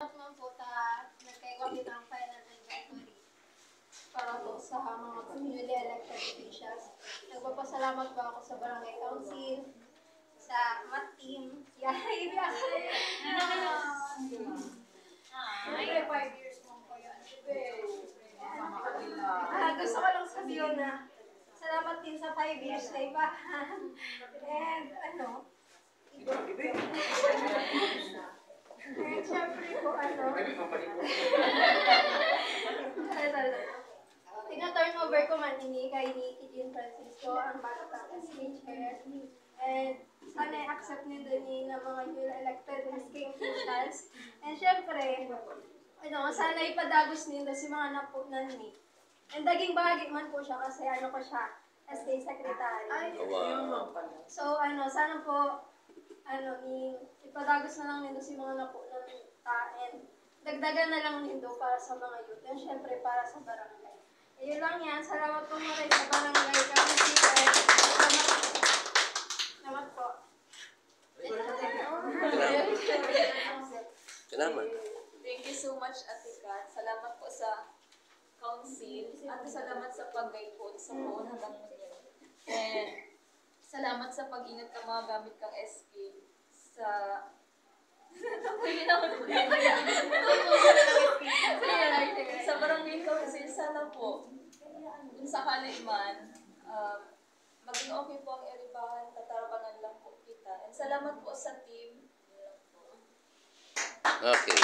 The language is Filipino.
Naman po nagkaya kami ng final inventory para po sa mga newly elected officials. Nagpapasalamat po ako sa Barangay Council, sa MAT team. Iiyak ko na yan. Siyempre, 5 years mo po yun. Gusto ko lang sabihin na salamat din sa 5 years na iba. And siyempre po, tina-turnover ko man kay Jean Francisco, ang batang SK chair. And sana i-accept niyo din ng mga newly elected SK officials. And siyempre, sana ipadagos niyo si mga napunan ni. And daging bahagi man po siya kasi ko siya, SK Secretary. So, sana po, ipadagos na lang nindo si mga napunan and dagdagan na lang nindo para sa mga youth. And syempre, para sa barangay. Ayun lang yan. Salamat po muna sa barangay council. Salamat po. Salamat. Thank you so much, Ate Kat. Salamat po sa council at salamat sa pag-guide sa phone hanggang ngayon. And salamat sa pag-ingat ng mga gamit kang SK sa sa barangay council. Sana po kung sakali man maging okay po ang Eribahan, tatarabanan lang po kita. And salamat po sa team. Okay.